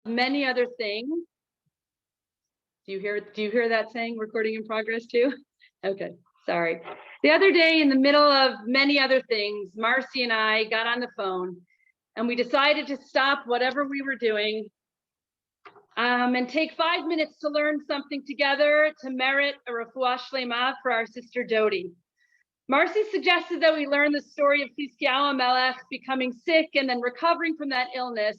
many other things. Do you hear that saying, recording in progress too? Okay, sorry. The other day, in the middle of many other things, Marcy and I got on the phone and we decided to stop whatever we were doing and take 5 minutes to learn something together to merit a refuah shlema for our sister Dodi. Marcy suggested that we learn the story of Chizkiyahu HaMelech becoming sick and then recovering from that illness.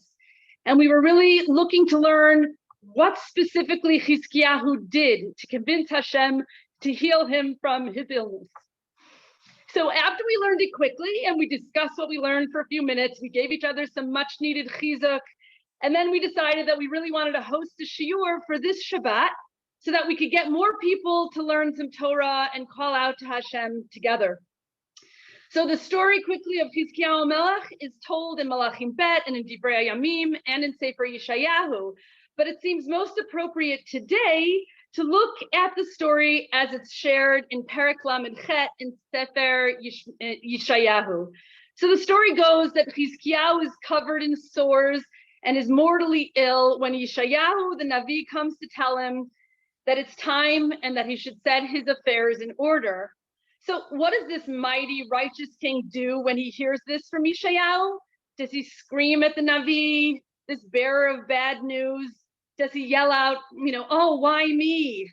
And we were really looking to learn what specifically Chizkiyahu did to convince Hashem to heal him from his illness. So after we learned it quickly and we discussed what we learned for a few minutes, we gave each other some much needed chizuk. And then we decided that we really wanted to host a shiur for this Shabbat so that we could get more people to learn some Torah and call out to Hashem together. So the story quickly of Chizkiyahu HaMelech is told in Malachim Bet and in Divrei Yamim and in Sefer Yeshayahu, but it seems most appropriate today to look at the story as it's shared in Perek Lamed Chet in Sefer Yeshayahu. So the story goes that Chizkiyahu is covered in sores and is mortally ill when Yeshayahu, the Navi, comes to tell him that it's time and that he should set his affairs in order. So what does this mighty righteous king do when he hears this from Yeshayahu? Does he scream at the Navi, this bearer of bad news? Does he yell out, oh, why me?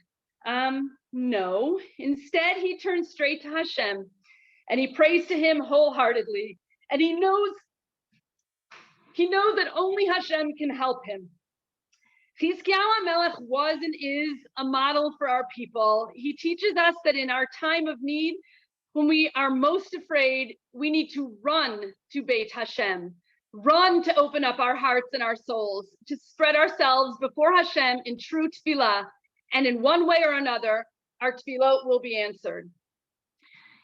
No. Instead, he turns straight to Hashem and he prays to him wholeheartedly. And he knows that only Hashem can help him. Chizkiyahu HaMelech was and is a model for our people. He teaches us that in our time of need, when we are most afraid, we need to run to Beit Hashem, run to open up our hearts and our souls, to spread ourselves before Hashem in true tefillah, and in one way or another, our tefillot will be answered.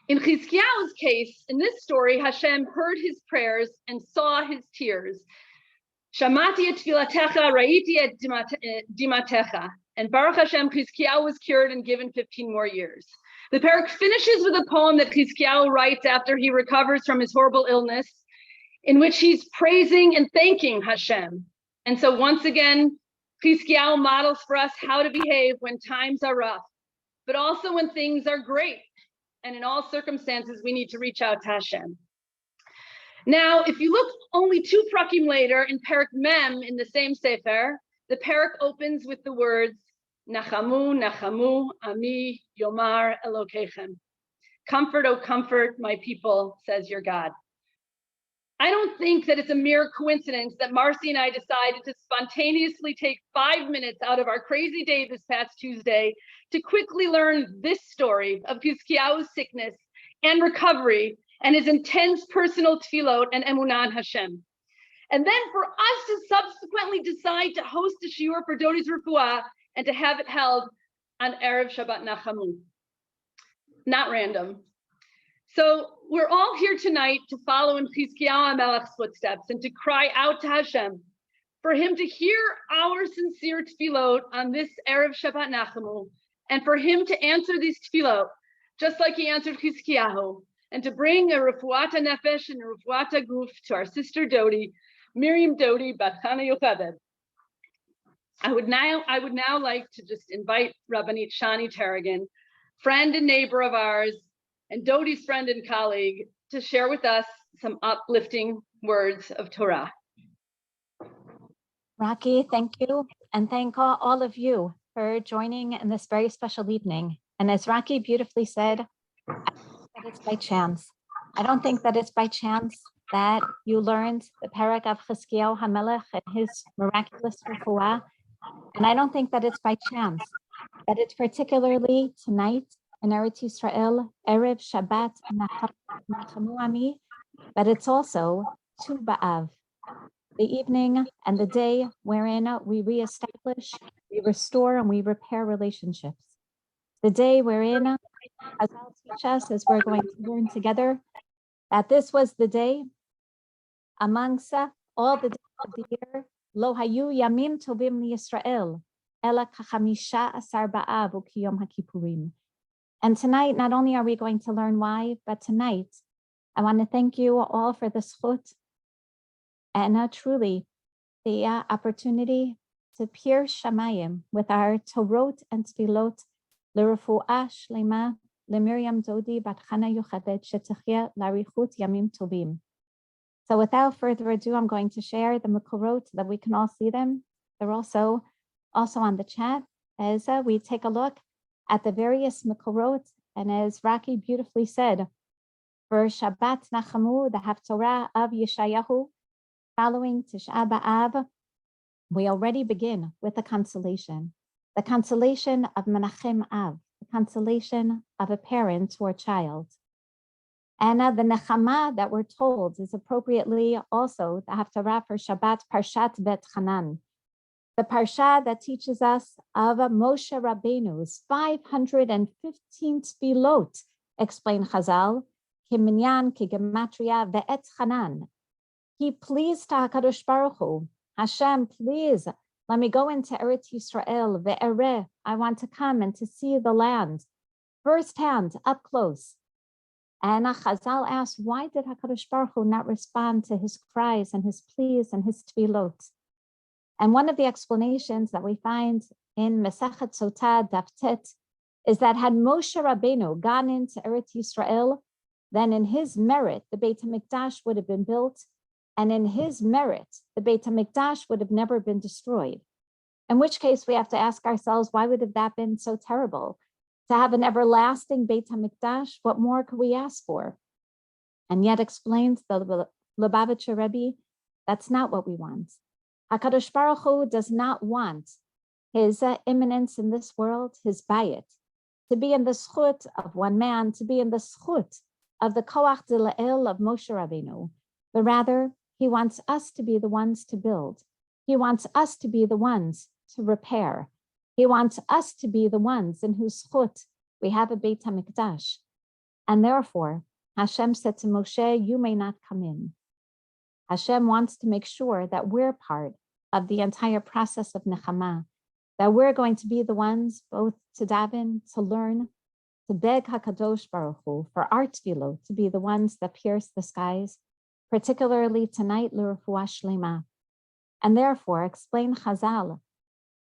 In Chizkiyahu's case, in this story, Hashem heard his prayers and saw his tears. Shamati et tfilatecha, ra'iti et dimatecha. And Baruch Hashem, Chizkiyahu was cured and given 15 more years. The parak finishes with a poem that Chizkiyahu writes after he recovers from his horrible illness, in which he's praising and thanking Hashem. And so once again, Chizkiyahu models for us how to behave when times are rough, but also when things are great. And in all circumstances, we need to reach out to Hashem. Now, if you look only 2 prakim later in Perek Mem in the same Sefer, the parak opens with the words, Nachamu Nachamu Ami Yomar Elokechem. Comfort, O comfort, my people, says your God. I don't think that it's a mere coincidence that Marcy and I decided to spontaneously take 5 minutes out of our crazy day this past Tuesday to quickly learn this story of Chizkiyahu's sickness and recovery and his intense personal tefillot and emunah in Hashem. And then for us to subsequently decide to host a shiur for Dodi's refuah and to have it held on Erev Shabbat Nachamu. Not random. So we're all here tonight to follow in Chizkiyahu HaMelech's footsteps and to cry out to Hashem for him to hear our sincere tefillot on this Erev Shabbat Nachamu, and for him to answer these tefillot just like he answered Chizkiyahu, and to bring a refuat nefesh and a refuat guf to our sister Dodi, Miriam Dodi Bat Chana Yוכבד. I would now like to just invite Rabbanit Shani Taragin, friend and neighbor of ours, and Dodi's friend and colleague, to share with us some uplifting words of Torah. Rocky, thank you. And thank all of you for joining in this very special evening. And as Rocky beautifully said, I don't think that it's by chance. I don't think that it's by chance that you learned the parak of Chizkiyahu HaMelech and his miraculous refuah. And I don't think that it's by chance that it's particularly tonight in Eretz Yisrael, Erev Shabbat Nachamu Nachamu, but it's also Tu B'Av, the evening and the day wherein we reestablish, we restore, and we repair relationships. The day wherein, as I'll teach us, as we're going to learn together, that this was the day amongst all the days of the year, Lo Hayu Yamim Tovim Yisrael, Ela Kachamisha Asar Ba'av Ukiyom HaKippurim. And tonight, not only are we going to learn why, but tonight, I want to thank you all for the zchut and truly the opportunity to pierce Shamayim with our Torot and Tefillot, לרפואה שלמה, למרים דודי בת חנה יוכבד, שתחיה לאריכות ימים טובים. So without further ado, I'm going to share the makorot so that we can all see them. They're also on the chat as we take a look at the various makorot. And as Raki beautifully said, for Shabbat Nachamu, the Haftorah of Yeshayahu, following Tisha B'Av, we already begin with the consolation of Menachem Av, the consolation of a parent or child. And the Nechama that we're told is appropriately also the Haftarah for Shabbat, Parshat Bet Hanan, the Parsha that teaches us of Moshe Rabbeinu's 515 Tefillot, explain Chazal, Kiminyan, Kigematria, Ve'et Hanan. He pleased to HaKadosh Baruch Hu, Hashem, please, let me go into Eretz Yisrael, Erev. I want to come and to see the land firsthand, up close. And Chazal asked, why did HaKadosh Baruch Hu not respond to his cries and his pleas and his tefillot? And one of the explanations that we find in Masechet Sotah Daf Tet is that had Moshe Rabbeinu gone into Eretz Yisrael, then in his merit, the Beit HaMikdash would have been built, and in his merit, the Beit HaMikdash would have never been destroyed. In which case, we have to ask ourselves, why would have that been so terrible? To have an everlasting Beit HaMikdash, what more could we ask for? And yet explains the Lubavitcher Rebbe, that's not what we want. HaKadosh Baruch Hu does not want his immanence in this world, his bayit, to be in the schut of one man, to be in the schut of the koach d'le'el of Moshe Rabbeinu, but rather he wants us to be the ones to build. He wants us to be the ones to repair. He wants us to be the ones in whose schut we have a Beit HaMikdash. And therefore, Hashem said to Moshe, you may not come in. Hashem wants to make sure that we're part of the entire process of Nechama, that we're going to be the ones both to daven, to learn, to beg HaKadosh Baruch Hu for our tefillot, to be the ones that pierce the skies, particularly tonight, lirfuah shlema. And therefore, explain Chazal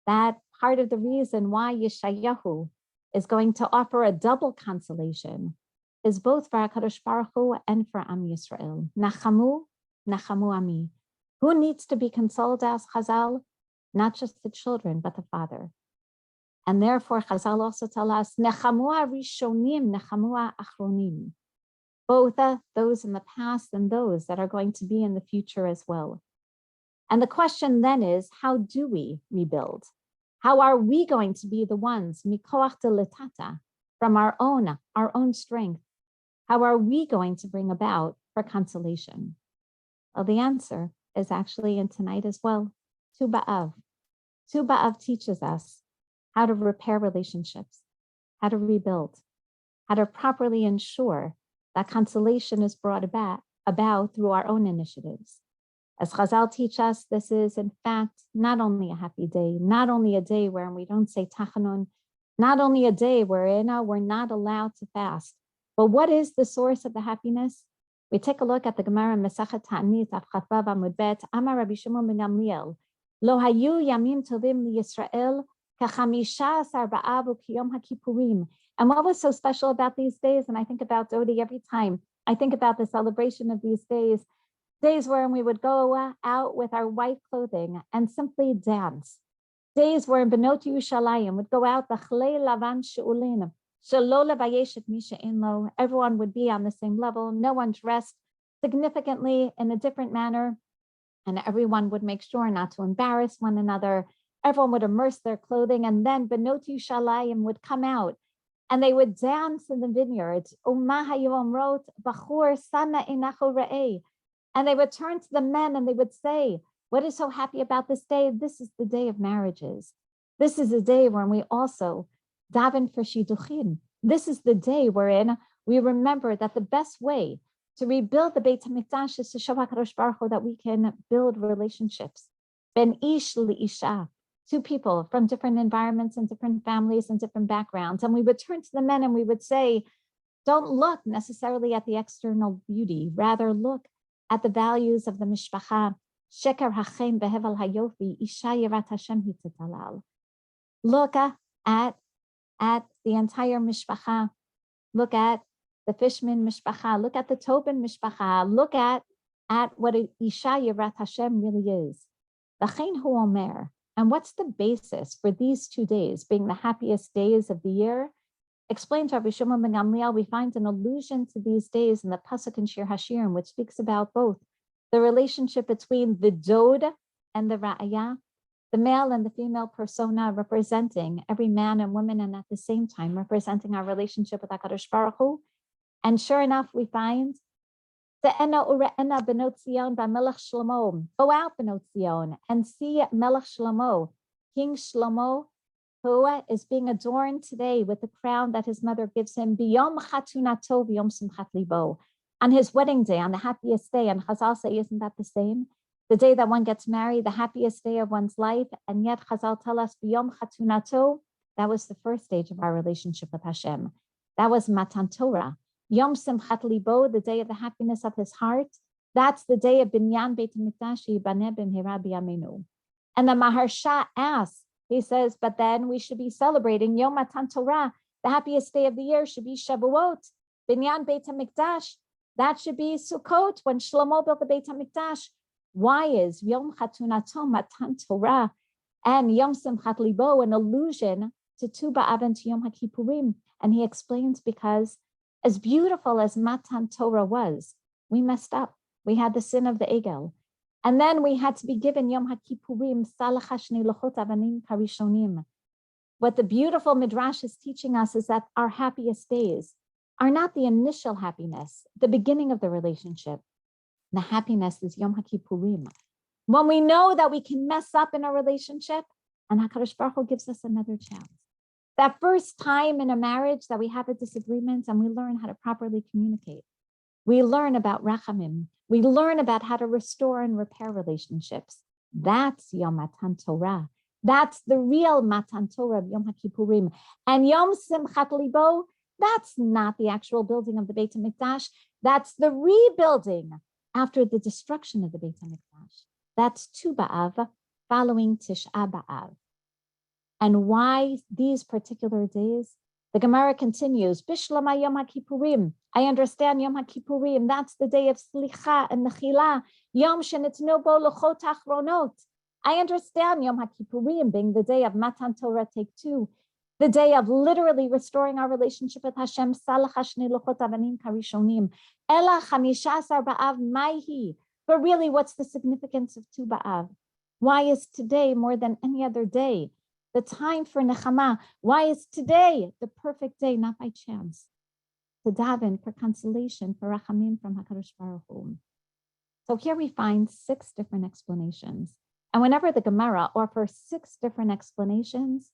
that part of the reason why Yeshayahu is going to offer a double consolation is both for HaKadosh Baruch Hu and for Am Yisrael. Nachamu, Nachamu Ami. Who needs to be consoled, as Chazal? Not just the children, but the father. And therefore, Chazal also tell us, Nechamua Rishonim, Nechamua Achronim. Both those in the past and those that are going to be in the future as well. And the question then is, how do we rebuild? How are we going to be the ones, mikoach de letata, from our own strength? How are we going to bring about for consolation? Well, the answer is actually in tonight as well. Tu B'Av. Tu B'Av teaches us how to repair relationships, how to rebuild, how to properly ensure that consolation is brought about through our own initiatives. As Chazal teach us, this is in fact not only a happy day, not only a day where we don't say tachanun, not only a day wherein we're not allowed to fast, but what is the source of the happiness? We take a look at the Gemara Masechet Ta'anit Daf Chavav Amud Bet. Amar Rabbi Shimon ben Gamliel, Lo hayu yamim tovim liYisrael kachamisha asar ba'av ukiyom haKippurim. And what was so special about these days? And I think about Dodi every time I think about the celebration of these days where we would go out with our white clothing and simply dance. Days where in Benot Yerushalayim would go out the chlei lavan she'ulin. Everyone would be on the same level, no one dressed significantly in a different manner, and everyone would make sure not to embarrass one another. Everyone would immerse their clothing, and then Benot Yerushalayim would come out, and they would dance in the vineyards. And they would turn to the men and they would say, what is so happy about this day? This is the day of marriages. This is a day when we also daven for shidduchim. This is the day wherein we remember that the best way to rebuild the Beit HaMikdash is to show HaKadosh Baruch Hu that we can build relationships. Ben ish li'isha, two people from different environments and different families and different backgrounds. And we would turn to the men and we would say, don't look necessarily at the external beauty, rather look at the values of the mishpacha. Sheker hachem behevel hayofi, isha yirat Hashem hititalal. Look at the entire mishpacha. Look at the Fishman mishpacha. Look at the Tobin mishpacha. Look at what isha yirat Hashem really is. L'chein hu omer. And what's the basis for these 2 days being the happiest days of the year? Explained to Rabbi Shimon ben Gamliel, we find an allusion to these days in the pasuk in Shir HaShirim, which speaks about both the relationship between the dod and the ra'aya, the male and the female persona representing every man and woman, and at the same time representing our relationship with HaKadosh Baruch Hu. And sure enough, we find Te'ena ure'ena benot Zion ba'melech Shlomo. Go out, benot Zion, and see Melech Shlomo, King Shlomo, who is being adorned today with the crown that his mother gives him, biyom chatunato v'yom simchat libo, on his wedding day, on the happiest day. And Chazal say, isn't that the same? The day that one gets married, the happiest day of one's life, and yet Chazal tell us, biyom chatunato, that was the first stage of our relationship with Hashem. That was Matan Torah. Yom simchat libo, the day of the happiness of his heart, that's the day of binyan beit hamikdash yibaneh b'mehera b'yameinu. And the Maharsha asks, he says, but then we should be celebrating Yom Matan Torah. The happiest day of the year should be Shavuot, Binyan Beit HaMikdash. That should be Sukkot, when Shlomo built the Beit HaMikdash. Why is Yom Chatunato Matan Torah and Yom Simchat Libo an allusion to Tu B'Av and to Yom HaKippurim? And he explains, because as beautiful as Matan Torah was, we messed up. We had the sin of the Egel. And then we had to be given Yom HaKippurim, Salachashni Lochot Avanim Karishonim. What the beautiful Midrash is teaching us is that our happiest days are not the initial happiness, the beginning of the relationship. The happiness is Yom HaKippurim. When we know that we can mess up in a relationship, and HaKadosh Baruch Hu gives us another chance. That first time in a marriage that we have a disagreement and we learn how to properly communicate. We learn about rachamim. We learn about how to restore and repair relationships. That's Yom Matan Torah. That's the real Matan Torah of Yom HaKippurim. And Yom Simchat Libo, that's not the actual building of the Beit HaMikdash. That's the rebuilding after the destruction of the Beit HaMikdash. That's Tu B'Av, following Tisha B'Av. And why these particular days? The Gemara continues, Bishlama Yom HaKippurim. I understand Yom HaKippurim, that's the day of Slicha and Mechila, Yom Shenitnu Bo Lochot Achronot. I understand Yom HaKippurim being the day of Matan Torah Take 2, the day of literally restoring our relationship with Hashem, Salachashni Lochot Avanim Karishonim, Ela Chamisha Asar Ba'av Maihi. But really, what's the significance of Tu B'Av? Why is today more than any other day the time for nechama? Why is today the perfect day, not by chance, to daven for consolation, for rachamim from HaKadosh Baruch Hu? So here we find 6 different explanations. And whenever the Gemara offers 6 different explanations,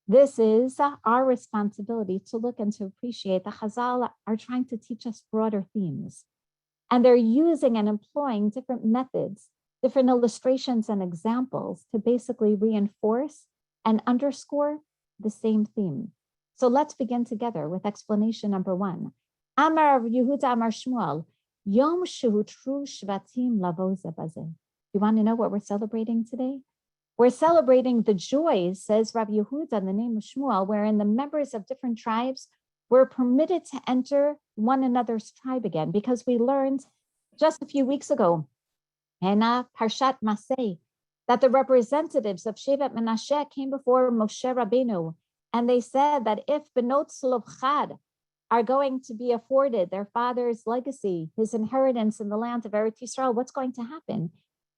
this is our responsibility to look and to appreciate the Chazal are trying to teach us broader themes. And they're using and employing different methods, different illustrations and examples to basically reinforce and underscore the same theme. So let's begin together with explanation number 1. Amar Yehuda Amar Shmuel, Yom Shehu Tru Shvatim Lavo Ze Bazeh. You want to know what we're celebrating today? We're celebrating the joys, says Rabbi Yehuda in the name of Shmuel, wherein the members of different tribes were permitted to enter one another's tribe again, because we learned just a few weeks ago in Parshat Maseh that the representatives of Shevet Menashe came before Moshe Rabbeinu, and they said that if Benot Tzlopchad are going to be afforded their father's legacy, his inheritance in the land of Eretz Yisrael, what's going to happen?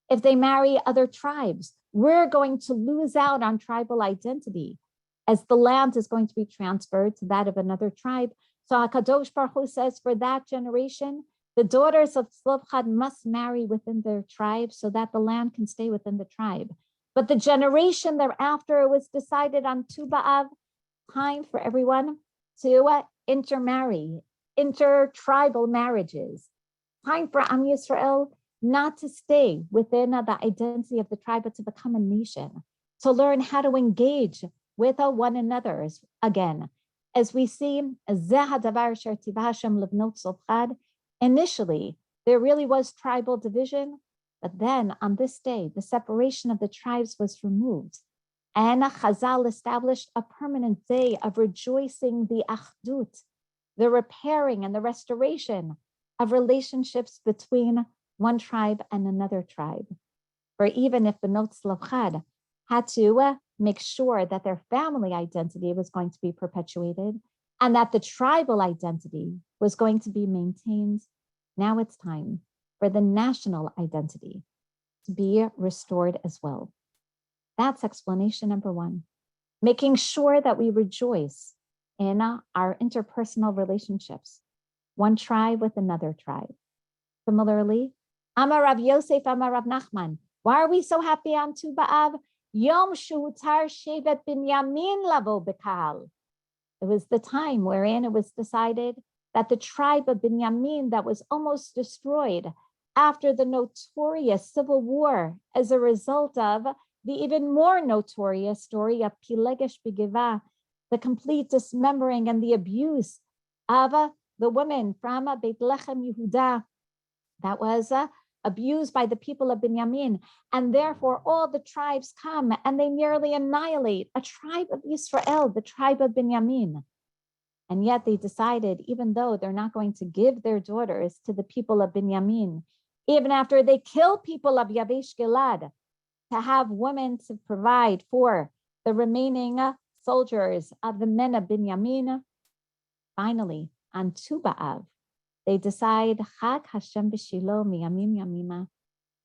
If they marry other tribes, we're going to lose out on tribal identity, as the land is going to be transferred to that of another tribe. So HaKadosh Baruch Hu says for that generation, the daughters of Tzlopchad must marry within their tribe so that the land can stay within the tribe. But the generation thereafter, it was decided on Tu B'Av, time for everyone to intermarry, intertribal marriages. Time for Am Yisrael not to stay within the identity of the tribe, but to become a nation, to learn how to engage with one another again. As we see, initially, there really was tribal division, But then on this day, the separation of the tribes was removed. And Chazal established a permanent day of rejoicing the achdut, the repairing and the restoration of relationships between one tribe and another tribe. For even if Benot Tzlopchad had to make sure that their family identity was going to be perpetuated and that the tribal identity was going to be maintained, now it's time for the national identity to be restored as well. That's explanation number one, making sure that we rejoice in our interpersonal relationships, one tribe with another tribe. Similarly, Amar Rav Yosef, Amar Rav Nachman, why are we so happy on Tu B'Av? Yom Shutar Shevet Binyamin Lavo B'Kal. It was the time wherein it was decided that the tribe of Binyamin that was almost destroyed after the notorious civil war as a result of the even more notorious story of Pilegesh B'Geva, the complete dismembering and the abuse of the women from Beit Lechem Yehuda that was abused by the people of Binyamin. And therefore all the tribes come and they nearly annihilate a tribe of Israel, the tribe of Binyamin. And yet they decided, even though they're not going to give their daughters to the people of Binyamin, even after they kill people of Yabesh Gilad, to have women to provide for the remaining soldiers of the men of Binyamin. Finally, on Tu B'Av, they decide, Chag Hashem b'Shilo miyamim yamima.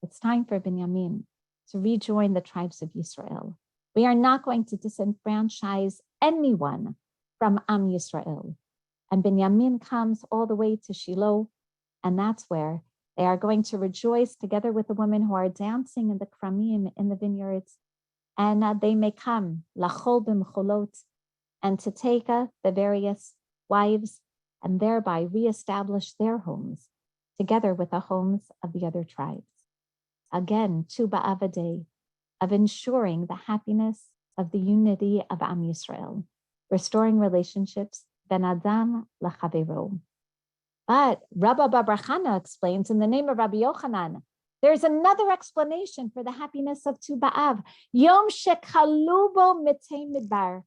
It's time for Binyamin to rejoin the tribes of Israel. We are not going to disenfranchise anyone from Am Yisrael. And Binyamin comes all the way to Shiloh, and that's where they are going to rejoice together with the women who are dancing in the kramim, in the vineyards, and they may come, lachol b'mcholot, and to take the various wives and thereby reestablish their homes together with the homes of the other tribes. Again, Tu B'Av, a day of ensuring the happiness of the unity of Am Yisrael, restoring relationships ben Adam l'chavero. But Rabba Babrachana explains in the name of Rabbi Yochanan, there's another explanation for the happiness of Tu B'Av. Yom shekalubo mitei midbar.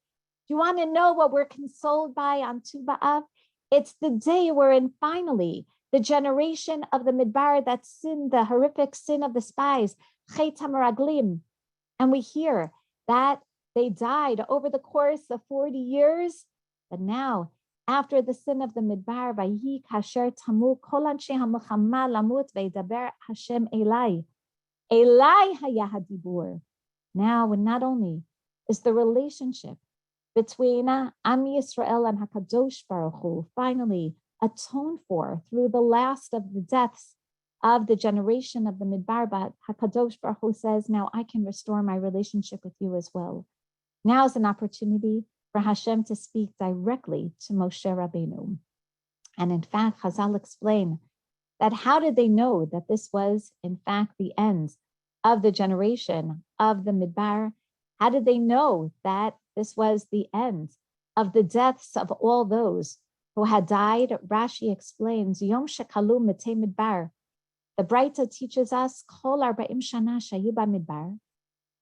Do you want to know what we're consoled by on Tu B'Av? It's the day wherein finally the generation of the midbar that sinned, the horrific sin of the spies, chet hameraglim, and we hear that they died over the course of 40 years, but now, after the sin of the midbar, vayhi kasher tamu kol anshe hamilchama lamut veidaber Hashem elai haya hadibur. Now, not only is the relationship between Am Yisrael and Hakadosh Baruch Hu finally atoned for through the last of the deaths of the generation of the midbar, but Hakadosh Baruch Hu says, now I can restore my relationship with you as well. Now is an opportunity for Hashem to speak directly to Moshe Rabbeinu. And in fact, Chazal explain that how did they know that this was in fact the end of the generation of the midbar? How did they know that this was the end of the deaths of all those who had died? Rashi explains, Yom shekalu mitei midbar. The Braita teaches us, Kol 40 shana shayu b'midbar.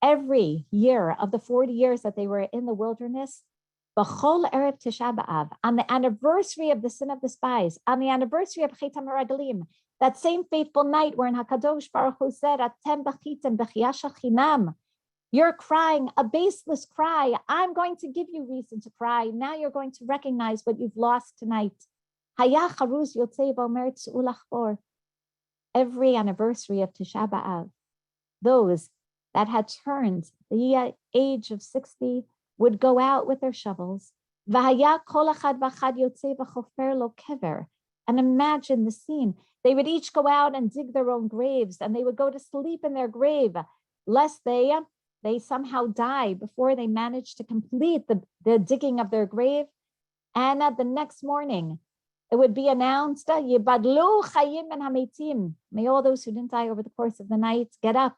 Every year of the 40 years that they were in the wilderness, B'chol Erev Tisha B'Av, on the anniversary of the sin of the spies, on the anniversary of Chet HaMeraglim, that same fateful night wherein HaKadosh Baruch Hu said, Atem b'chitem b'chiyah shel chinam. You're crying a baseless cry. I'm going to give you reason to cry. Now you're going to recognize what you've lost tonight. Haya charuz yotzei v'omer tz'u lachbor. Every anniversary of Tisha B'Av, those that had turned the age of 60 would go out with their shovels. V'haya kol echad v'achad yotzei v'chofer lo kever. And imagine the scene. They would each go out and dig their own graves, and they would go to sleep in their grave, lest they somehow die before they manage to complete the digging of their grave. And the next morning, it would be announced, Yibadlu chayim and hametim. May all those who didn't die over the course of the night get up.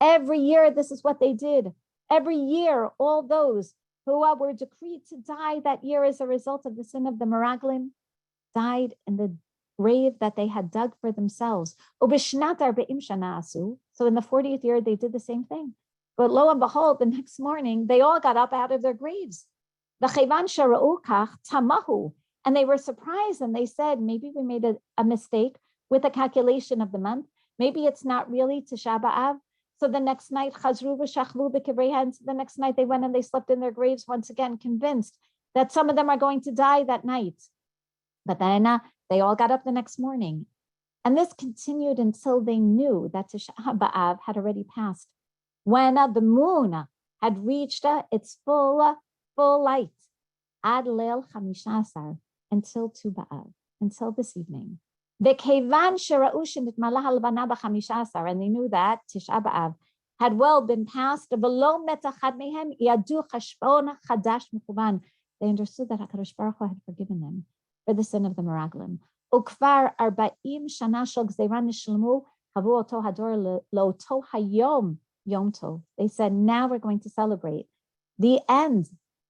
Every year, this is what they did. Every year, all those who were decreed to die that year as a result of the sin of the Meraglim, died in the grave that they had dug for themselves. So in the 40th year, they did the same thing. But lo and behold, the next morning, they all got up out of their graves. And they were surprised, and they said, maybe we made a mistake with the calculation of the month. Maybe it's not really Tisha B'Av. So the next night, the next night they went and they slept in their graves once again, convinced that some of them are going to die that night. But then they all got up the next morning. And this continued until they knew that Tisha B'Av had already passed. When the moon had reached its full light, Ad Leil Chamishasar, until Tu B'Av, until this evening. And they knew that Tisha B'Av had well been passed. They understood that HaKadosh Baruch Hu had forgiven them for the sin of the Meraglim. They said, now we're going to celebrate the end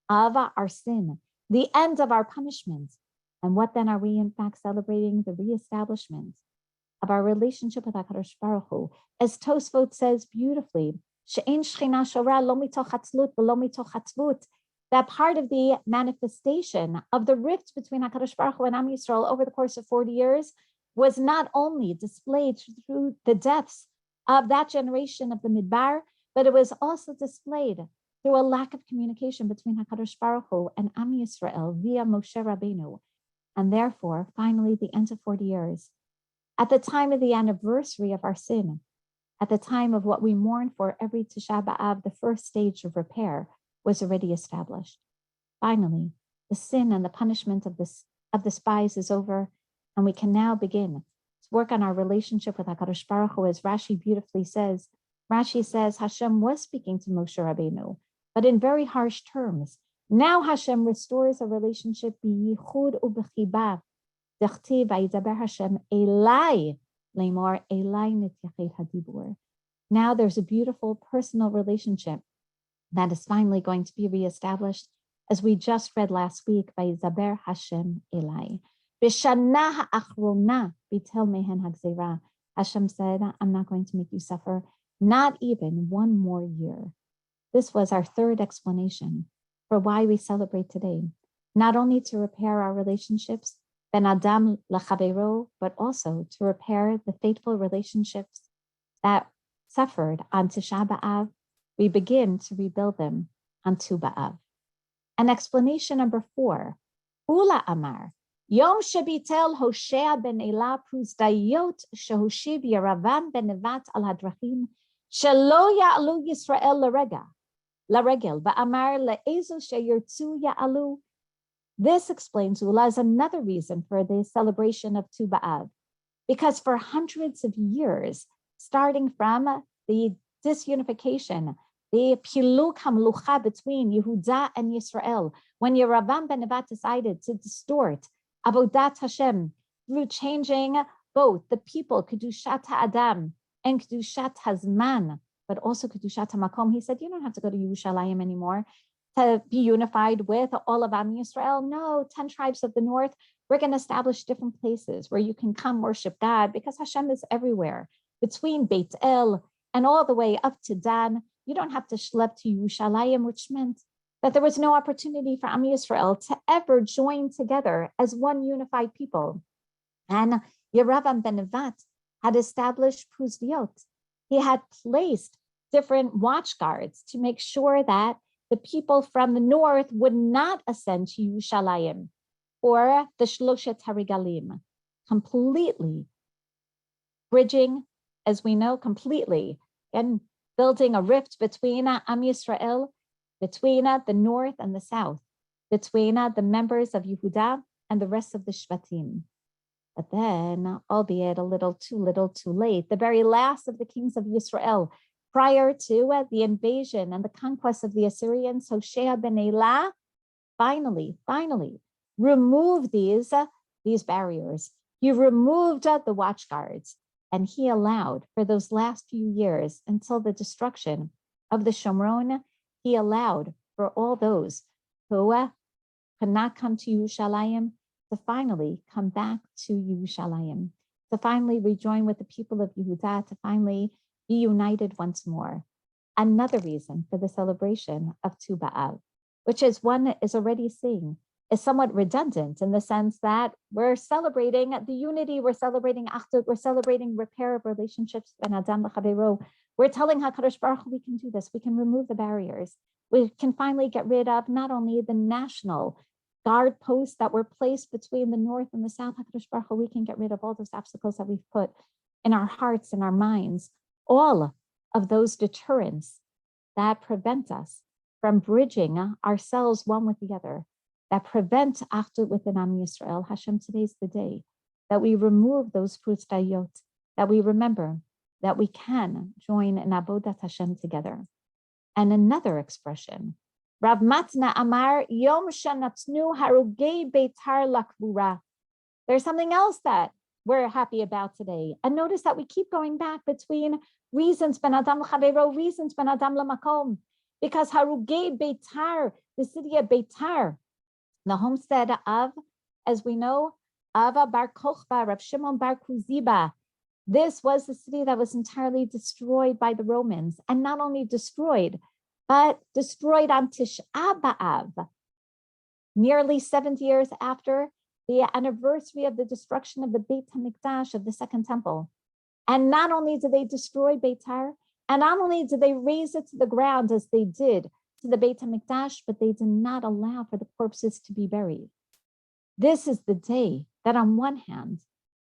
of our sin, the end of our punishment. And what then are we in fact celebrating? The reestablishment of our relationship with HaKadosh Baruch Hu. As Tosfot says beautifully, that part of the manifestation of the rift between HaKadosh Baruch Hu and Am Yisrael over the course of 40 years was not only displayed through the deaths of that generation of the Midbar, but it was also displayed through a lack of communication between HaKadosh Baruch Hu and Am Yisrael via Moshe Rabbeinu. And therefore, finally, the end of 40 years, at the time of the anniversary of our sin, at the time of what we mourn for every Tisha B'Av, the first stage of repair was already established. Finally, the sin and the punishment of the spies is over, and we can now begin to work on our relationship with HaKadosh Baruch Hu. As Rashi beautifully says, Hashem was speaking to Moshe Rabbeinu, but in very harsh terms. Now Hashem restores a relationship b'yichud u'b'chiba. Dechtiv vayidaber Hashem elai leimor elai nityachet hadibur. Now there's a beautiful personal relationship that is finally going to be reestablished, as we just read last week, vayidaber Hashem elai. B'shana ha'achrona bitel mehen hagzeira. Hashem said, I'm not going to make you suffer, not even one more year. This was our third explanation for why we celebrate today, not only to repair our relationships, ben adam lachavero, but also to repair the fateful relationships that suffered on Tisha B'Av. We begin to rebuild them on Tu B'Av. And explanation number 4, Ula Amar, Yom Shebitel Hoshea ben Elah Pruzdayot Shehushiv Yeravam ben Nevat al Hadrachim Shelo Ya'alu Yisrael Laregel Ba'amar Le'ezu Sheyirtzu Ya'alu. This, explains Ula, is another reason for the celebration of Tu B'Av, because for hundreds of years, starting from the disunification, the Piluk HaMelucha between Yehuda and Yisrael, when Yeravam ben Nevat decided to distort Avodat Hashem through changing both the people, Kedushat HaAdam and Kedushat HaZman, but also Kedushat HaMakom. He said, you don't have to go to Yerushalayim anymore to be unified with all of Am Yisrael. No, 10 tribes of the north, we're going to establish different places where you can come worship God, because Hashem is everywhere, between Beit El and all the way up to Dan. You don't have to schlep to Yerushalayim, which meant that there was no opportunity for Am Yisrael to ever join together as one unified people. And Yeravam ben Nevat had established Pruzdiot. He had placed different watch guards to make sure that the people from the north would not ascend to Yerushalayim or the Shloshet Harigalim, completely bridging, as we know, completely, and building a rift between Am Yisrael, between the north and the south, between the members of Yehuda and the rest of the Shvatim. But then, albeit a little too late, the very last of the kings of Yisrael, prior to the invasion and the conquest of the Assyrians, Hoshea ben Elah, finally removed these barriers. He removed the watch guards, and he allowed, for those last few years until the destruction of the Shomron, he allowed for all those who could not come to Yerushalayim to finally come back to Yerushalayim, to finally rejoin with the people of Yehuda, to finally be united once more. Another reason for the celebration of Tu B'Av, which is one is already seeing, is somewhat redundant in the sense that we're celebrating the unity, we're celebrating Achdut, we're celebrating repair of relationships, Ben Adam L'Chaveiro. We're telling HaKadosh Baruch Hu we can do this, we can remove the barriers. We can finally get rid of not only the national guard posts that were placed between the north and the south, HaKadosh Baruch Hu, we can get rid of all those obstacles that we've put in our hearts and our minds, all of those deterrents that prevent us from bridging ourselves one with the other, that prevent Achdut within Am Yisrael. Hashem, today's the day that we remove those prustayot, that we remember that we can join in Avodat Hashem together. And another expression, Rav Matna Amar Yom Shanatnu Harugei Beitar Lakvura. There's something else that we're happy about today. And notice that we keep going back between reasons Ben Adam L'Chaveiro, reasons Ben Adam L'Makom, because Harugei Beitar, the city of Beitar, the homestead of, as we know, Ava Bar Kochba, Rav Shimon Bar Kuziba. This was the city that was entirely destroyed by the Romans, and not only destroyed, but destroyed on Tisha B'Av, nearly 70 years after the anniversary of the destruction of the Beit HaMikdash, of the Second Temple. And not only did they destroy Beitar, and not only did they raze it to the ground as they did to the Beit HaMikdash, but they did not allow for the corpses to be buried. This is the day that on one hand,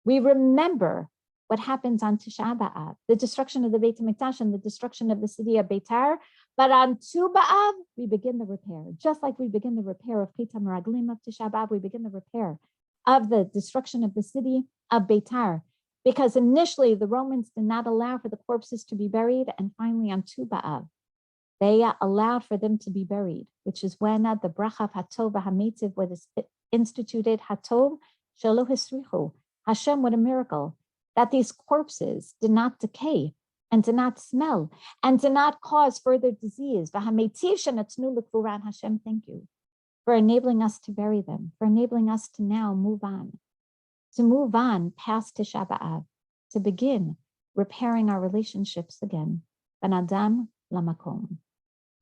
we remember what happens on Tisha B'Av, the destruction of the Beit HaMikdash and the destruction of the city of Beitar. But on Tu B'Av, we begin the repair. Just like we begin the repair of Peta Meraglim of Tisha B'Av, we begin the repair of the destruction of the city of Beitar. Because initially the Romans did not allow for the corpses to be buried. And finally on Tu B'Av, they allowed for them to be buried, which is when the bracha of Hatov HaMeitiv was instituted. Hatov Shelo Hisrichu. Hashem, what a miracle that these corpses did not decay and did not smell and did not cause further disease. Hashem, thank you for enabling us to bury them, for enabling us to now move on past Tisha B'Av, to begin repairing our relationships again. Ben Adam Lamakom.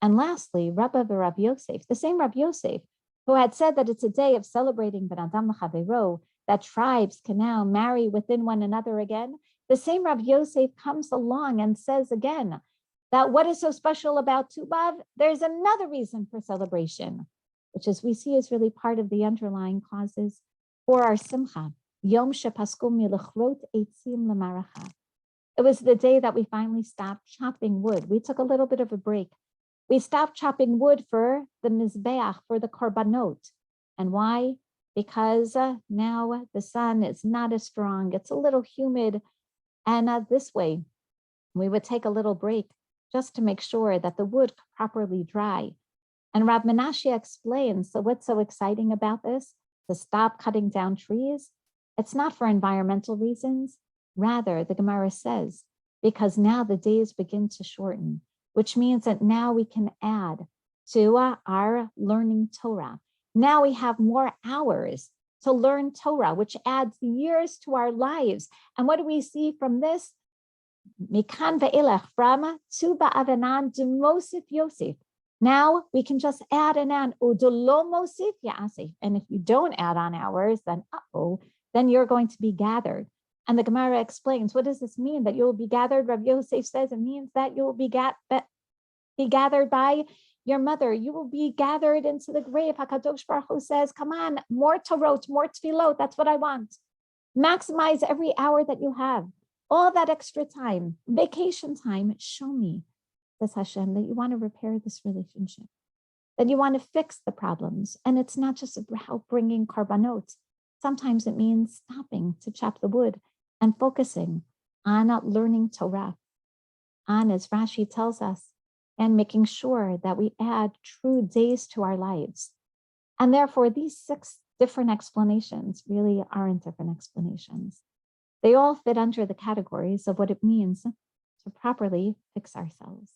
And lastly, Rabba Rav Yosef, the same Rav Yosef, who had said that it's a day of celebrating Ben Adam L'Chaveiro, that tribes can now marry within one another again. The same Rav Yosef comes along and says again that what is so special about Tu B'Av, there's another reason for celebration, which as we see is really part of the underlying causes for our Simcha. Yom Shepasku Milechrot Eitzim L'Maracha. It was the day that we finally stopped chopping wood. We took a little bit of a break. We stopped chopping wood for the Mizbeach, for the Korbanot. And why? Because now the sun is not as strong. It's a little humid. And this way, we would take a little break just to make sure that the wood could properly dry. And Rav Menashe explains, so what's so exciting about this? To stop cutting down trees? It's not for environmental reasons. Rather, the Gemara says, because now the days begin to shorten, which means that now we can add to our learning Torah. Now we have more hours to learn Torah, which adds years to our lives. And what do we see from this? Mikan ve'elech, from Tu B'Av to Mosif Yosef. Now we can just add an an, udolo mosif ya'asif. And if you don't add on hours, then then you're going to be gathered. And the Gemara explains, what does this mean? That you will be gathered? Rav Yosef says it means that you will be gathered by your mother. You will be gathered into the grave. HaKadosh Baruch Hu says, come on, more Torot, more Tefillot. That's what I want. Maximize every hour that you have. All that extra time, vacation time. Show me, says Hashem, that you want to repair this relationship, that you want to fix the problems. And it's not just about bringing korbanot. Sometimes it means stopping to chop the wood and focusing on learning Torah, on, as Rashi tells us, and making sure that we add true days to our lives. And therefore, these 6 different explanations really aren't different explanations. They all fit under the categories of what it means to properly fix ourselves.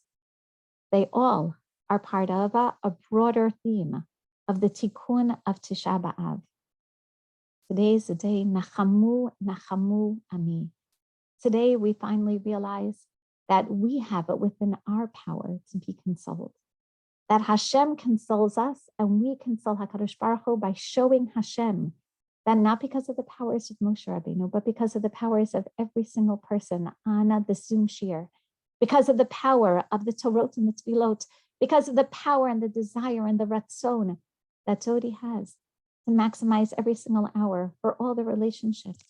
They all are part of a broader theme of the tikkun of Tisha B'Av. Today is the day, Nachamu Nachamu Ami. Today we finally realize that we have it within our power to be consoled. That Hashem consoles us and we console HaKadosh Baruch Hu by showing Hashem that not because of the powers of Moshe Rabbeinu, but because of the powers of every single person on the Zoom Shiur, because of the power of the Torot and the Tefillot, because of the power and the desire and the ratzon that Dodi has to maximize every single hour for all the relationships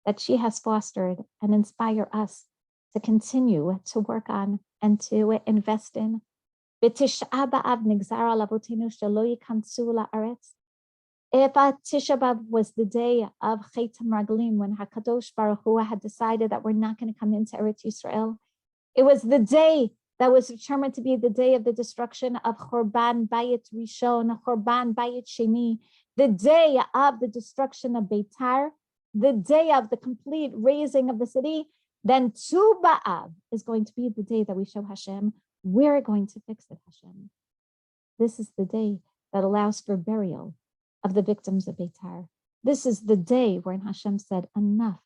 that she has fostered and inspire us to continue to work on and to invest in. If Tisha B'Av was the day of Chaitam Raglim, when HaKadosh Baruch Hu had decided that we're not going to come into Eretz Yisrael, it was the day that was determined to be the day of the destruction of Chorban Bayit Rishon, Chorban Bayit Shani, the day of the destruction of Beitar, the day of the complete razing of the city. Then Tu B'Av is going to be the day that we show Hashem, we're going to fix it, Hashem. This is the day that allows for burial of the victims of Beitar. This is the day when Hashem said, enough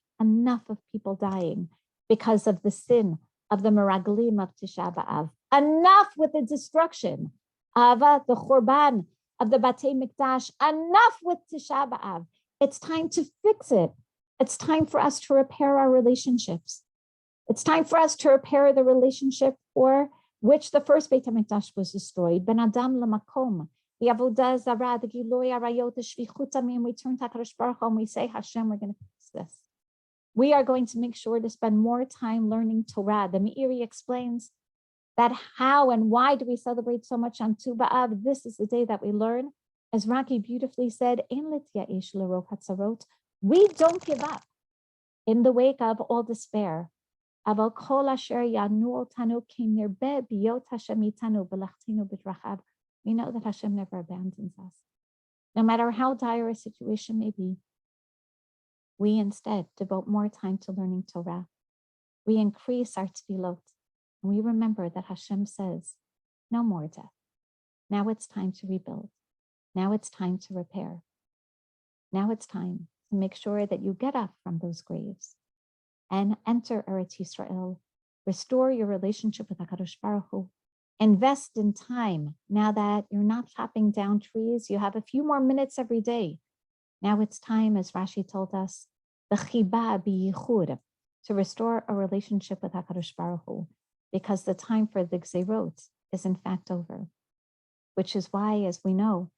of people dying because of the sin of the Meraglim of Tisha B'Av. Enough with the destruction of the Chorban of the Batei Mikdash. Enough with Tisha B'Av. It's time to fix it. It's time for us to repair our relationships. It's time for us to repair the relationship for which the first Beit HaMikdash was destroyed. Ben Adam Lamakom, the Avodah Zarah, the Gilui Arayot, the Shvichut Amim. We turn to HaKadosh Baruch Hu and we say, Hashem, we're going to fix this. We are going to make sure to spend more time learning Torah. The Meiri explains that how and why do we celebrate so much on Tu B'Av? This is the day that we learn. As Raki beautifully said, we don't give up in the wake of all despair. We know that Hashem never abandons us. No matter how dire a situation may be, we instead devote more time to learning Torah. We increase our tefillot, and we remember that Hashem says, no more death. Now it's time to rebuild. Now it's time to repair. Now it's time to make sure that you get up from those graves and enter Eretz Yisrael. Restore your relationship with HaKadosh Baruch Hu. Invest in time. Now that you're not chopping down trees, you have a few more minutes every day. Now it's time, as Rashi told us, the chiba b'yichud, to restore a relationship with HaKadosh Baruch Hu, because the time for the gzeirot is in fact over. Which is why, as we know,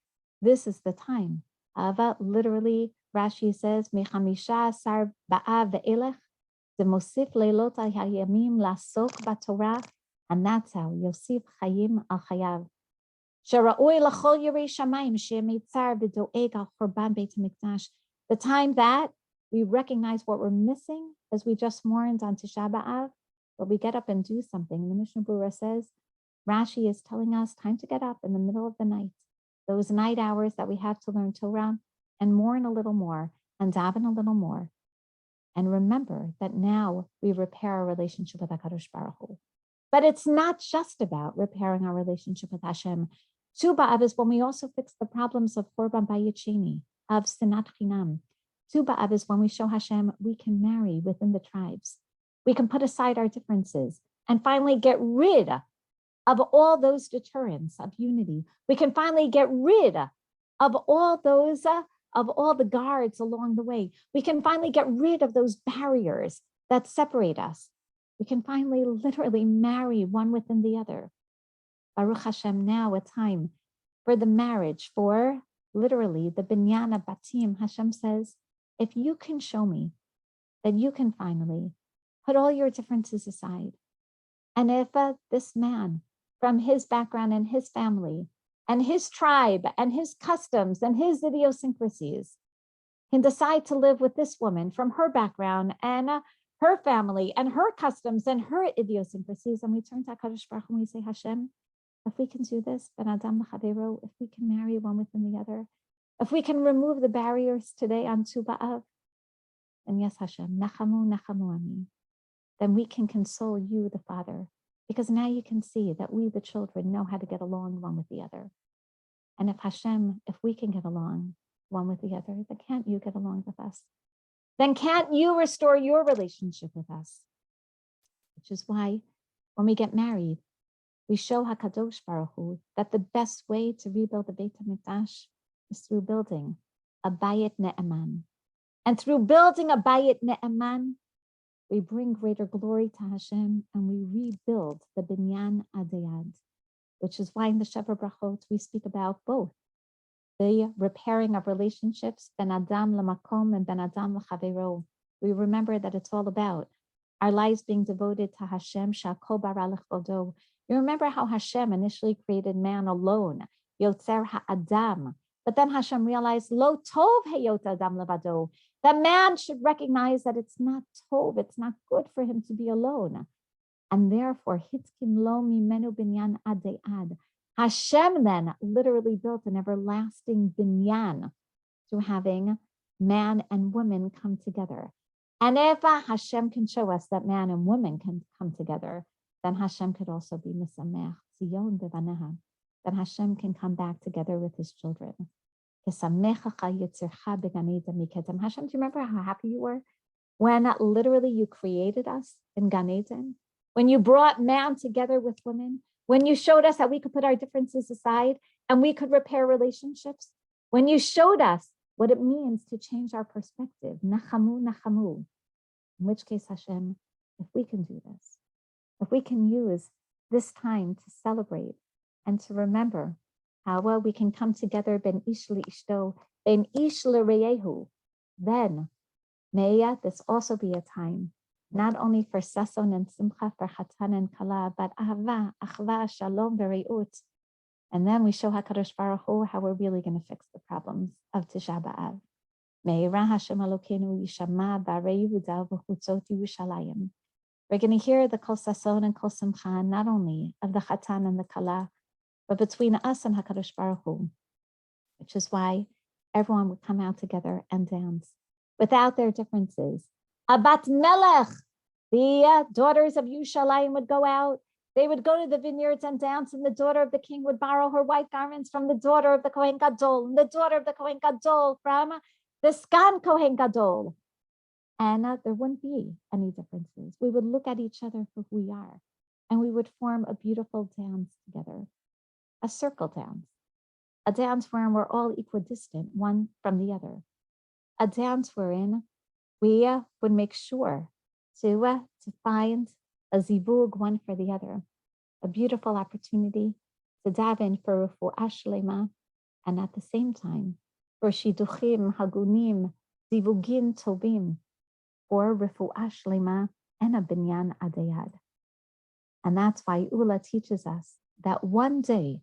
this is the time of literally, Rashi says, Mechamisha Sar Ba'av ve'elech, the Mosif Leilot al Hayamim Lasok Batorah, and that's how Yosif Chayim al Chayav. Shera'oi lachol Yirei Shamayim she'meitzar v'doeg al Chorban Beit HaMikdash. The time that we recognize what we're missing, as we just mourned on Tisha B'Av, but we get up and do something. The Mishnah Berurah says, Rashi is telling us time to get up in the middle of the night, those night hours that we have to learn Torah, and mourn a little more, and daven a little more. And remember that now we repair our relationship with HaKadosh Baruch Hu. But it's not just about repairing our relationship with Hashem. Tu B'Av is when we also fix the problems of Chorban Bayit Shani, of Sinat Chinam. Tu B'Av is when we show Hashem we can marry within the tribes. We can put aside our differences and finally get rid of all those deterrents of unity. We can finally get rid of all those of all the guards along the way. We can finally get rid of those barriers that separate us. We can finally literally marry one within the other. Baruch Hashem, now a time for the marriage, for literally the binyana batim. Hashem says, if you can show me that you can finally put all your differences aside, and if this man from his background and his family and his tribe and his customs and his idiosyncrasies can decide to live with this woman from her background and her family and her customs and her idiosyncrasies, and we turn to HaKadosh Baruch Hu and we say, Hashem, if we can do this, Ben Adam L'Chavero, if we can marry one within the other, if we can remove the barriers today on Tu B'Av, then yes, Hashem, Nachamu Nachamu Ami, then we can console you, the Father, because now you can see that we, the children, know how to get along one with the other. And if Hashem, if we can get along, one with the other, then can't you get along with us? Then can't you restore your relationship with us? Which is why when we get married, we show HaKadosh Baruch Hu that the best way to rebuild the Beit HaMikdash is through building a Bayit Ne'eman. And through building a Bayit Ne'eman, we bring greater glory to Hashem and we rebuild the Binyan Adayad, which is why in the Sheva Brachot we speak about both the repairing of relationships, Ben Adam Lamakom and Ben Adam L'Chavero. We remember that it's all about our lives being devoted to Hashem, Shakol Bara L'Chvodo. You remember how Hashem initially created man alone, Yotzer HaAdam, but then Hashem realized, Lo Tov Heyot Adam Levado, that man should recognize that it's not Tov, it's not good for him to be alone. And therefore, Hitkin Lo Mimenu Binyan Adayad. Hashem then literally built an everlasting binyan to having man and woman come together. And if Hashem can show us that man and woman can come together, then Hashem could also be Misamech, Zion Bevaneha, that Hashem can come back together with his children. Hashem, do you remember how happy you were when literally you created us in Gan Eden? When you brought man together with women? When you showed us that we could put our differences aside and we could repair relationships? When you showed us what it means to change our perspective, Nachamu Nachamu. In which case, Hashem, if we can do this, if we can use this time to celebrate and to remember how well we can come together, ben ish le'ishto, ben ish le'reyehu, then may this also be a time not only for sason and simcha, for chatan and kala, but ahava, achva, shalom, vereut. And then we show HaKadosh Baruch Hu how we're really going to fix the problems of Tisha B'Av. Me'ira Hashem Elokeinu yishama b'arei Yehuda v'chutzot Yerushalayim. We're going to hear the kol sason and kol simcha, not only of the chatan and the kala, but between us and HaKadosh Baruch Hu, which is why everyone would come out together and dance without their differences. Abat Melech, the daughters of Yerushalayim would go out. They would go to the vineyards and dance, and the daughter of the king would borrow her white garments from the daughter of the Kohen Gadol, and the daughter of the Kohen Gadol from the Skan Kohen Gadol. And there wouldn't be any differences. We would look at each other for who we are, and we would form a beautiful dance together, a circle dance, a dance wherein we're all equidistant, one from the other, a dance wherein we would make sure to find a zivug one for the other, a beautiful opportunity to daven for refuah shlema, and at the same time for shiduchim hagunim zivugin tovim, for refuah shlema and a binyan adayad. And that's why Ula teaches us that one day,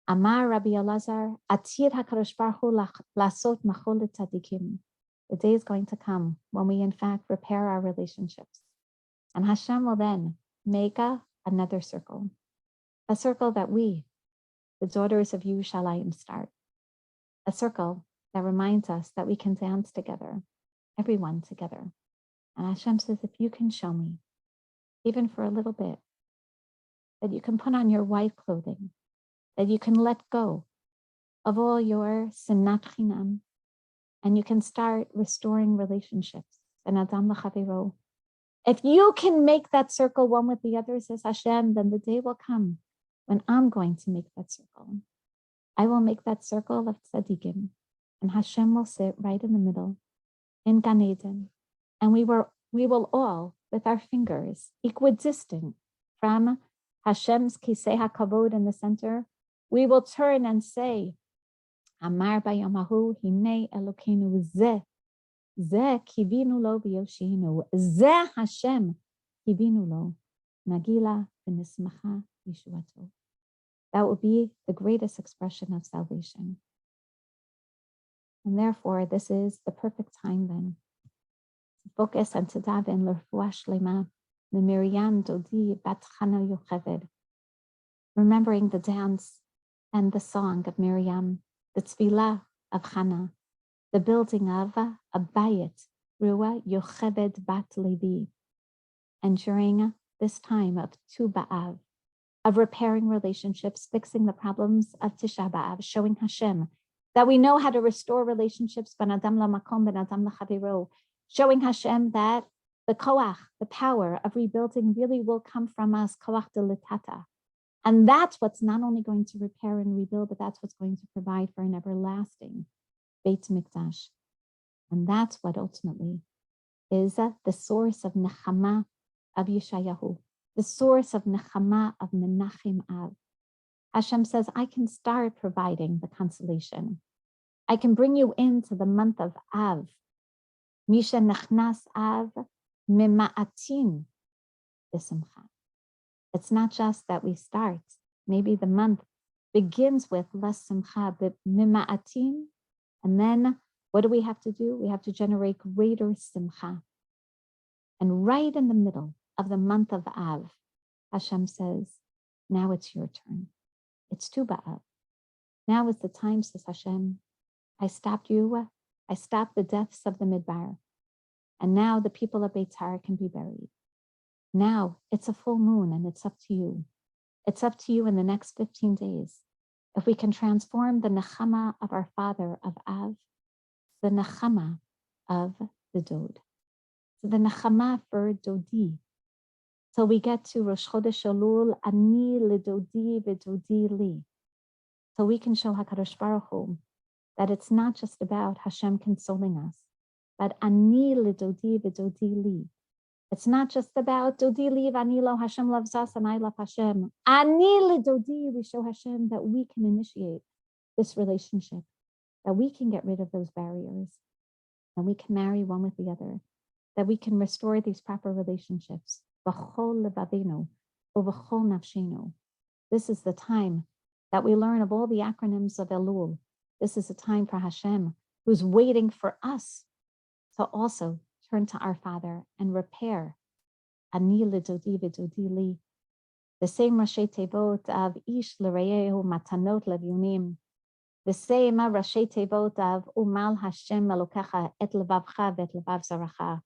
Amar Rabbi Elazar, Atir HaKadosh Baruch Hu lasot machol tzadikim. The day is going to come when we in fact repair our relationships. And Hashem will then make another circle, a circle that we, the daughters of Yerushalayim, start, a circle that reminds us that we can dance together, everyone together. And Hashem says, if you can show me, even for a little bit, that you can put on your white clothing, that you can let go of all your sinat chinam, and you can start restoring relationships. And Adam l'chavero. If you can make that circle one with the other, says Hashem, then the day will come when I'm going to make that circle. I will make that circle of tzaddikim, and Hashem will sit right in the middle in Gan Eden, and we will all, with our fingers, equidistant from Hashem's kisei hakavod in the center, we will turn and say, Amar bayamahu hine Elokeinu zeh kivinu lo v'yoshinu, zeh Hashem kivinu lo, nagila v'nismacha yeshuato. That will be the greatest expression of salvation. And therefore, this is the perfect time then to focus and to daven l'refua shlema, the Miriam, Dodi, Bat Chana, Yוכבד, remembering the dance and the song of Miriam, the tefillah of Chana, the building of a bayit, Rua Yוכבד Bat Levi. And during this time of Tu B'Av, of repairing relationships, fixing the problems of Tisha B'Av, showing Hashem that we know how to restore relationships, ben adam lamakom, ben adam lachaviro, showing Hashem that the koach, the power of rebuilding really will come from us, koach de litata. And that's what's not only going to repair and rebuild, but that's what's going to provide for an everlasting Beit Mikdash. And that's what ultimately is the source of Nechama of Yeshayahu, the source of Nechama of Menachem Av. Hashem says, I can start providing the consolation. I can bring you into the month of Av. Misha Nechnas Av Mima'atin B'Simcha. It's not just that we start. Maybe the month begins with less simcha, but mima'atin, and then what do we have to do? We have to generate greater simcha. And right in the middle of the month of Av, Hashem says, now it's your turn. It's Tu B'Av. Now is the time, says Hashem. I stopped you. I stopped the deaths of the Midbar. And now the people of Beitar can be buried. Now it's a full moon and it's up to you. It's up to you in the next 15 days. If we can transform the Nechama of our father of Av, the Nechama of the Dod. So the Nechama for Dodi. So we get to Rosh Chodesh Elul, Ani LeDodi VeDodi Li. So we can show HaKadosh Baruch Hu that it's not just about Hashem consoling us, but Ani LeDodi VeDodi Li. It's not just about Dodi li v'ani lo, Hashem loves us and I love Hashem. Ani LeDodi, we show Hashem that we can initiate this relationship, that we can get rid of those barriers, that we can marry one with the other, that we can restore these proper relationships. V'chol levavinu u'v'chol nafshinu. This is the time that we learn of all the acronyms of Elul. This is a time for Hashem, who's waiting for us to also turn to our Father and repair. Ani LeDodi VeDodi Li. The same Rashi Tevot of Ish L'Reyehu Matanot Levunim. The same Rashi Tevot of Umal Hashem Elokecha Et Levavcha V'et Levav Zaracha.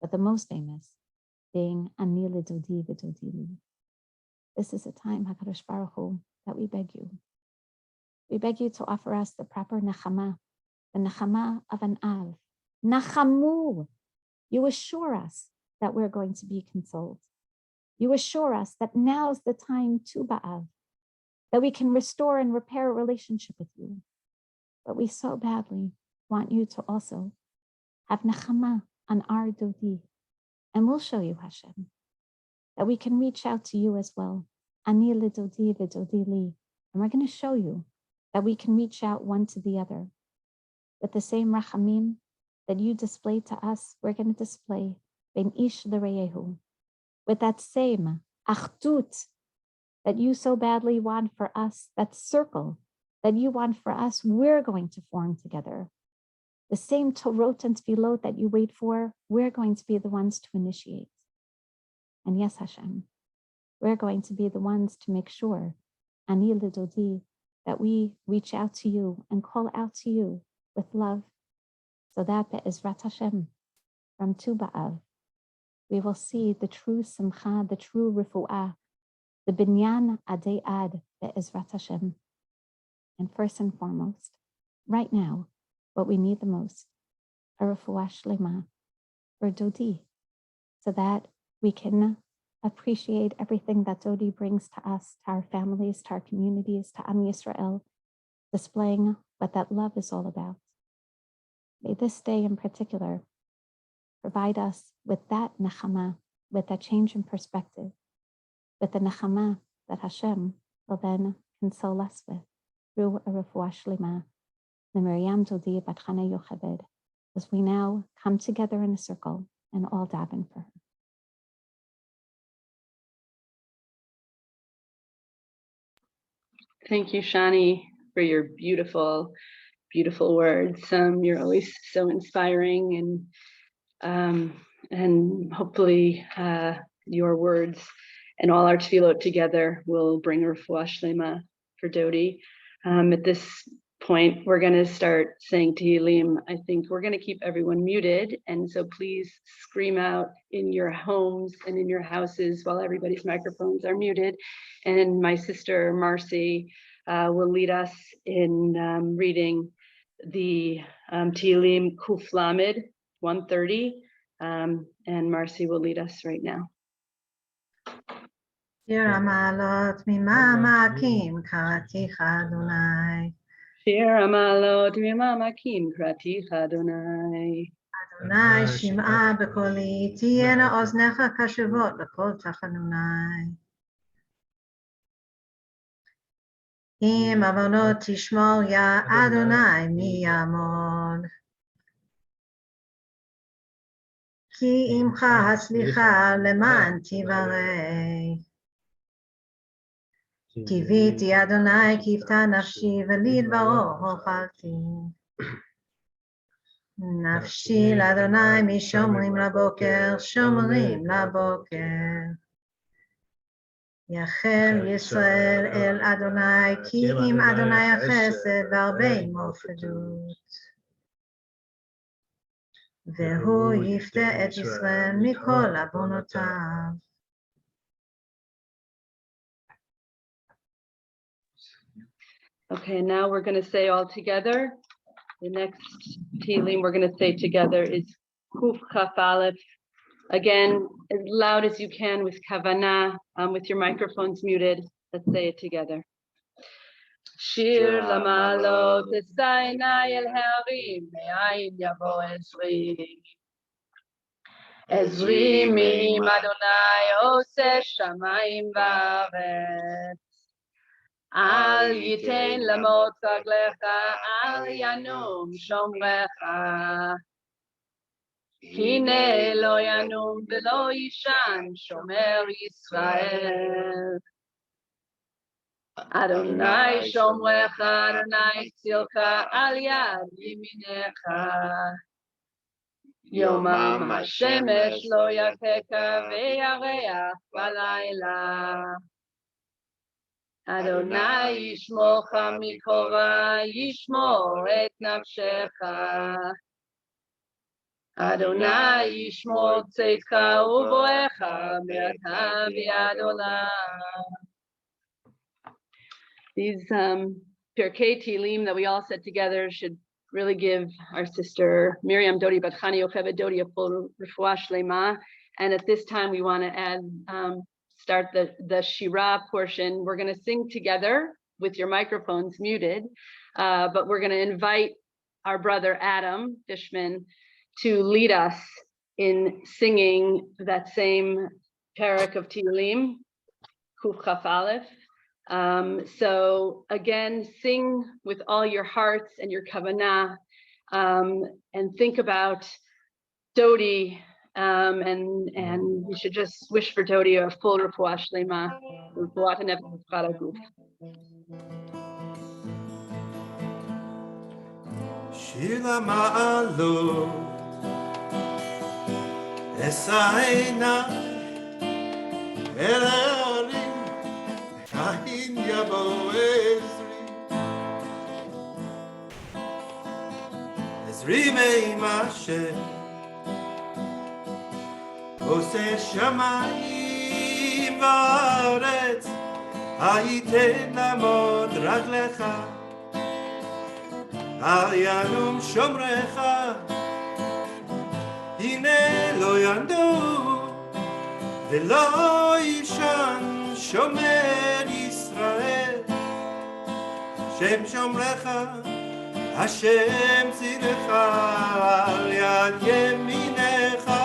But the most famous being Ani LeDodi VeDodi Li. This is a time, HaKadosh Baruch Hu, that we beg you. We beg you to offer us the proper Nechama, the Nechama of an Av. Nachamu. You assure us that we're going to be consoled. You assure us that now's the time Tu B'Av, that we can restore and repair a relationship with you. But we so badly want you to also have Nechama on our Dodi. And we'll show you, Hashem, that we can reach out to you as well. Ani LeDodi VeDodi Li. And we're going to show you that we can reach out one to the other. With the same rachamim that you display to us, we're going to display ben ish l'reyehu, with that same achdut that you so badly want for us, that circle that you want for us, we're going to form together. The same Torot and Tefillot that you wait for, we're going to be the ones to initiate. And yes, Hashem, we're going to be the ones to make sure, Ani LeDodi, that we reach out to you and call out to you with love, so that be'ezrat Hashem, from Tu B'Av, we will see the true simcha, the true refu'ah, the binyan adei ad be'ezrat Hashem. And first and foremost, right now, what we need the most, a refu'ah shlema for Dodi, so that we can appreciate everything that Dodi brings to us, to our families, to our communities, to Am Yisrael, displaying what that love is all about. May this day in particular provide us with that nechama, with that change in perspective, with the nechama that Hashem will then console us with through a refuah shlema, the Miriam Dodi bat Chana Yוכבד, as we now come together in a circle and all daven for her. Thank you, Shani, for your beautiful, beautiful words. You're always so inspiring, and hopefully your words and all our tefillot together will bring a refuah shlema for Dodi. At this point, we're going to start saying Tehillim. I think we're going to keep everyone muted, and so please scream out in your homes and in your houses while everybody's microphones are muted. And my sister Marcy will lead us in reading the Tehillim Kuf Lamed 130, and Marcy will lead us right now. שיר המעלות ממעמקים קראתיך אדוני. שיר המעלות ממעמקים קראתיך אדוני. אדוני שמעה בקולי, תהיינה אוזניך קשבות לכל תחנוני. אם עוונות תשמור יה אדוני מי יעמוד. כי עמך הסליחה למען תברא. קיוויתי אדוני כיוותה נפשי ולדברו הוכלתי. נפשי לאדוני משומרים לבוקר, שומרים לבוקר. יחל ישראל אל אדוני, כי עם אדוני החסד והרבה מופדות. והוא יפתה את ישראל מכל עוונותיו. Okay, now we're going to say all together. The next Tehillim we're going to say together is Kuf Chaf Aleph. Again, as loud as you can with kavanah, with your microphones muted. Let's say it together. Shir lamalot esaynai el harim me'ayin yavo ezri. Ezri mim Adonai oseh shamayim va'aretz. Al yitein lamot raglecha, al yanum shomrecha. Hine lo yanum velo yishan shomer Yisrael. Adonai shomrecha, Adonai tzilcha al yad yiminecha. Yomam hashemesh lo yakeka ve'yareach balayla. Adonai yishmorcha mikol ra, yishmor et nafshecha. Adonai yishmor tzeitcha uvoecha me'ata v'ad olam. These Pirkei Tehillim that we all said together should really give our sister Miriam, Dodi, Bat Chani, Yוכבד, Dodi a full refuah shlema. And at this time we want to add, start the Shirah portion. We're going to sing together with your microphones muted, but we're going to invite our brother Adam Fishman to lead us in singing that same parak of Tehillim, Kuf Chaf Aleph. So again, sing with all your hearts and your kavanah, and think about Dodi, and you should just wish for Dodi a full refuah shlema, refuat hanefesh v'chad haguf. Shir lama'alot esaynai el harim me'ayin yavo ezri. Ezri me'im Hashem oseh shamayim va'aretz, hayiten lamod raglecha, al yanum shomrecha. Hine lo yandu velo yishan shomer Yisrael. Shem shomrecha, Hashem tzirecha, al yad yeminecha.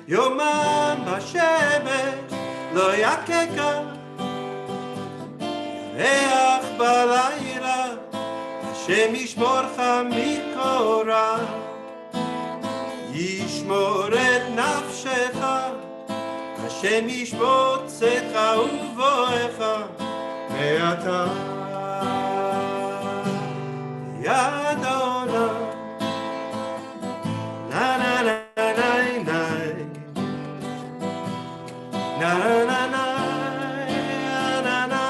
Yomam hashemesh lo yakeka, yareach balayla. Hashem yishmorcha mikol ra, yishmor et nafshecha. Hashem yishmor tzeitcha uvoecha me'ata v'ad olam. Na na na na na, na na na na na na,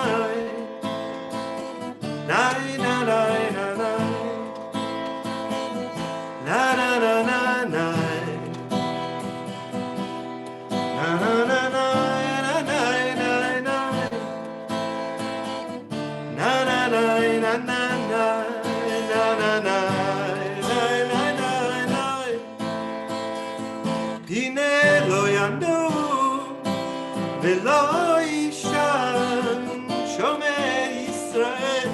na na na na na, na na na na na. Na na na na na na na na na na na na. ולא יישן שומר ישראל.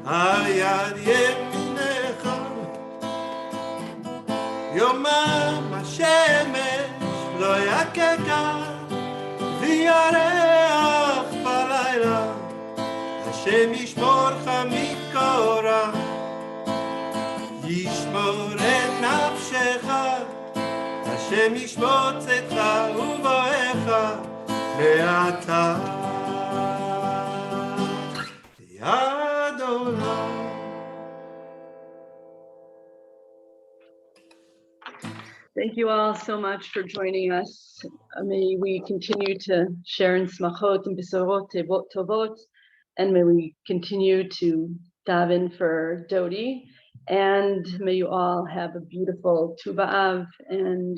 על יד ימינך יומם השמש לא יככה וירח בלילה. השם ישמורך מכל רע, ישמור את נפשך, השם ישמור צאתך ובואך מעתה יד עולם. Thank you all so much for joining us. May we continue to share in smachot and besorot tovot, and may we continue to daven for Dodi, and may you all have a beautiful Tu B'Av and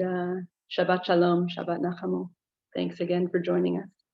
Shabbat Shalom, Shabbat Nachamu. Thanks again for joining us.